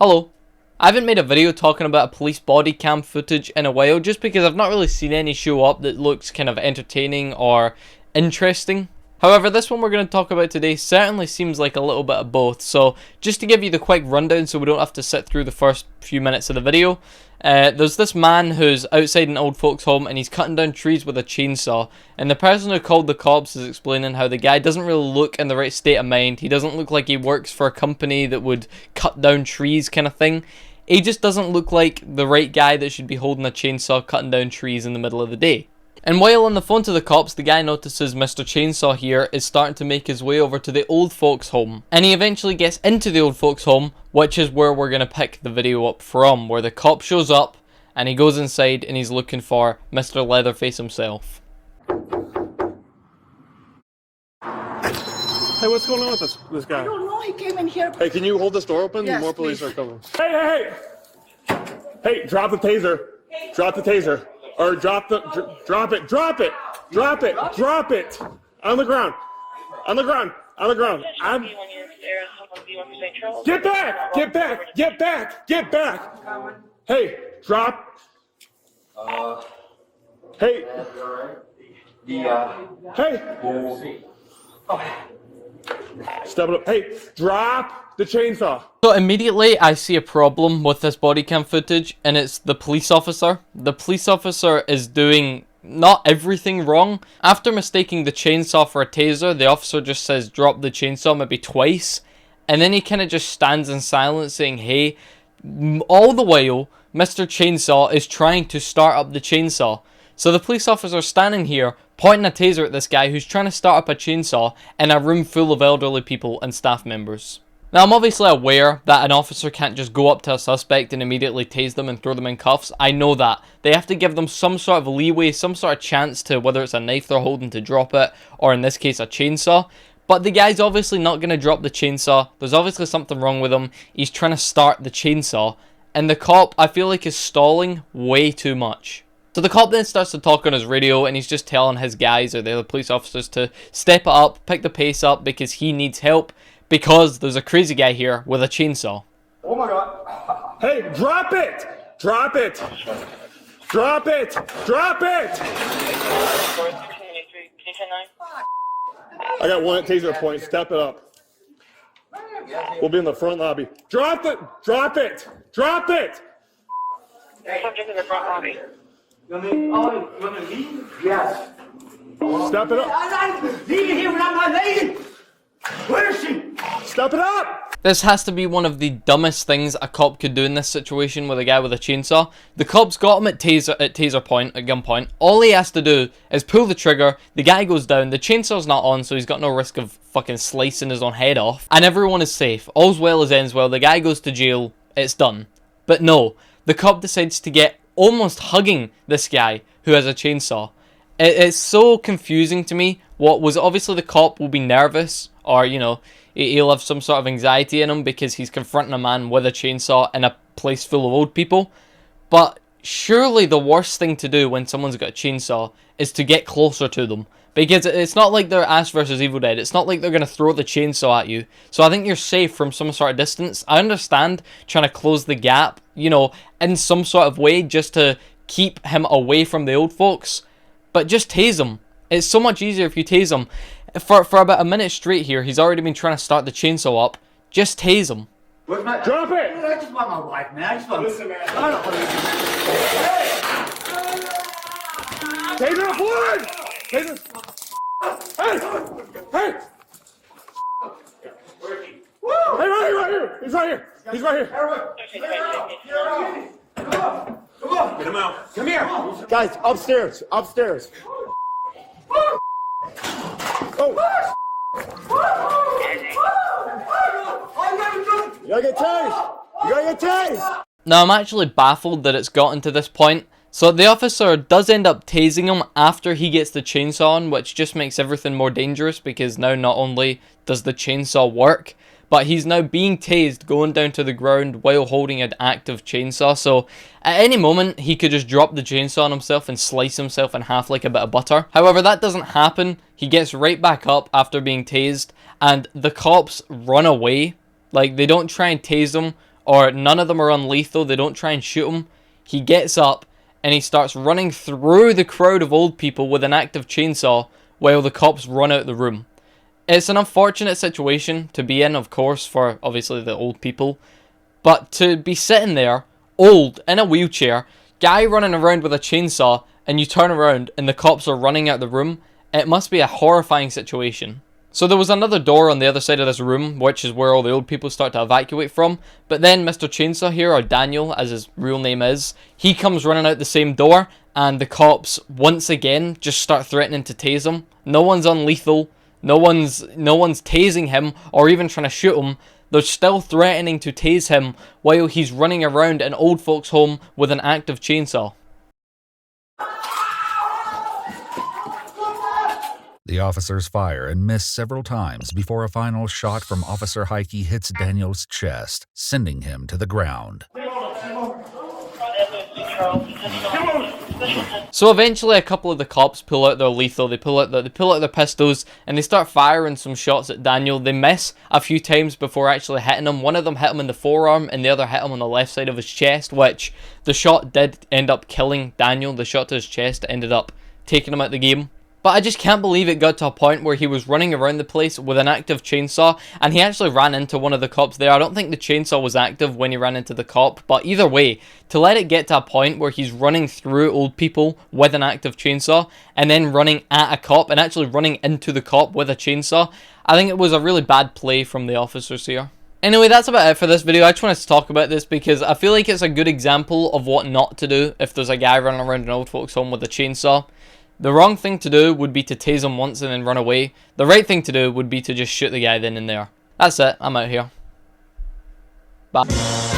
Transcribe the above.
Hello. I haven't made a video talking about a police body cam footage in a while just because I've not really seen any show up that looks kind of entertaining or interesting. However, this one we're going to talk about today certainly seems like a little bit of both. So just to give you the quick rundown so we don't have to sit through the first few minutes of the video. There's this man who's outside an old folks home and he's cutting down trees with a chainsaw, and the person who called the cops is explaining how the guy doesn't really look in the right state of mind. He doesn't look like he works for a company that would cut down trees kind of thing. He just doesn't look like the right guy that should be holding a chainsaw cutting down trees in the middle of the day. And while on the phone to the cops, the guy notices Mr. Chainsaw here is starting to make his way over to the old folks home. And he eventually gets into the old folks home, which is where we're going to pick the video up from, where the cop shows up and he goes inside and he's looking for Mr. Leatherface himself. Hey, what's going on with this guy? I don't know, he came in here. Hey, can you hold this door open? Yes, More police please. are coming. Hey! Hey, drop the taser. Drop the taser. Or drop it. On the ground. Get back. Hey, drop. Hey. Hey. Step it up. Hey, drop the chainsaw. So immediately I see a problem with this body cam footage, and it's the police officer. The police officer is doing not everything wrong. After mistaking the chainsaw for a taser, the officer just says drop the chainsaw maybe twice, and then he kind of just stands in silence saying hey. All the while Mr. Chainsaw is trying to start up the chainsaw. So the police officer standing here pointing a taser at this guy who's trying to start up a chainsaw in a room full of elderly people and staff members. Now, I'm obviously aware that an officer can't just go up to a suspect and immediately tase them and throw them in cuffs. I know that. They have to give them some sort of leeway, some sort of chance to, whether it's a knife they're holding to drop it, or in this case a chainsaw. But the guy's obviously not going to drop the chainsaw. There's obviously something wrong with him. He's trying to start the chainsaw. And the cop, I feel like, is stalling way too much. So the cop then starts to talk on his radio, and he's just telling his guys, or the other police officers, to step it up, pick the pace up, because he needs help, because there's a crazy guy here with a chainsaw. Oh my god. Hey, drop it! I got one at taser point. Step it up. We'll be in the front lobby. Drop it! Subject in the front lobby. You want me to leave? Yes. Step it up. I'm leaving here without my lady. Where is she? Step it up! This has to be one of the dumbest things a cop could do in this situation with a guy with a chainsaw. The cops got him at taser point, at gunpoint. All he has to do is pull the trigger, the guy goes down, the chainsaw's not on, so he's got no risk of fucking slicing his own head off, and everyone is safe. All's well as ends well, the guy goes to jail, it's done. But no, the cop decides to get almost hugging this guy who has a chainsaw. It's so confusing to me. What was obviously the cop will be nervous, or you know, he'll have some sort of anxiety in him because he's confronting a man with a chainsaw in a place full of old people. But surely the worst thing to do when someone's got a chainsaw is to get closer to them. Because it's not like they're Ash vs Evil Dead. It's not like they're going to throw the chainsaw at you. So I think you're safe from some sort of distance. I understand trying to close the gap, you know, in some sort of way just to keep him away from the old folks. But just tase him. It's so much easier if you tase him. For about a minute straight here, he's already been trying to start the chainsaw up. Just tase him. Where's my... Drop it! I just want my wife, man. I just want... Listen, man. I don't want to... Taser forward! Taser! Hey! Hey, right here! He's right here! Come on! Get him out. Come here! Guys, upstairs! Oh! You gotta get tased! Now I'm actually baffled that it's gotten to this point. So the officer does end up tasing him after he gets the chainsaw on, which just makes everything more dangerous because now not only does the chainsaw work, but he's now being tased going down to the ground while holding an active chainsaw. So at any moment he could just drop the chainsaw on himself and slice himself in half like a bit of butter. However, that doesn't happen. He gets right back up after being tased, and the cops run away. Like, they don't try and tase him or none of them are unlethal, they don't try and shoot him. He gets up and he starts running through the crowd of old people with an active chainsaw while the cops run out the room. It's an unfortunate situation to be in, of course, for obviously the old people. But to be sitting there, old, in a wheelchair, guy running around with a chainsaw, and you turn around and the cops are running out the room, it must be a horrifying situation. So there was another door on the other side of this room, which is where all the old people start to evacuate from. But then Mr. Chainsaw here, or Daniel as his real name is, he comes running out the same door, and the cops once again just start threatening to tase him. No one's unlethal, no one's tasing him or even trying to shoot him. They're still threatening to tase him while he's running around an old folks' home with an active chainsaw. The officers fire and miss several times before a final shot from Officer Heike hits Daniel's chest, sending him to the ground. So eventually a couple of the cops pull out their lethal, they pull out their pistols, and they start firing some shots at Daniel. They miss a few times before actually hitting him. One of them hit him in the forearm and the other hit him on the left side of his chest, which the shot did end up killing Daniel. The shot to his chest ended up taking him out the game. But I just can't believe it got to a point where he was running around the place with an active chainsaw, and he actually ran into one of the cops there. I don't think the chainsaw was active when he ran into the cop, but either way, to let it get to a point where he's running through old people with an active chainsaw, and then running at a cop, and actually running into the cop with a chainsaw, I think it was a really bad play from the officers here. Anyway, that's about it for this video. I just wanted to talk about this because I feel like it's a good example of what not to do if there's a guy running around an old folks home with a chainsaw. The wrong thing to do would be to tase him once and then run away. The right thing to do would be to just shoot the guy then and there. That's it. I'm out here. Bye.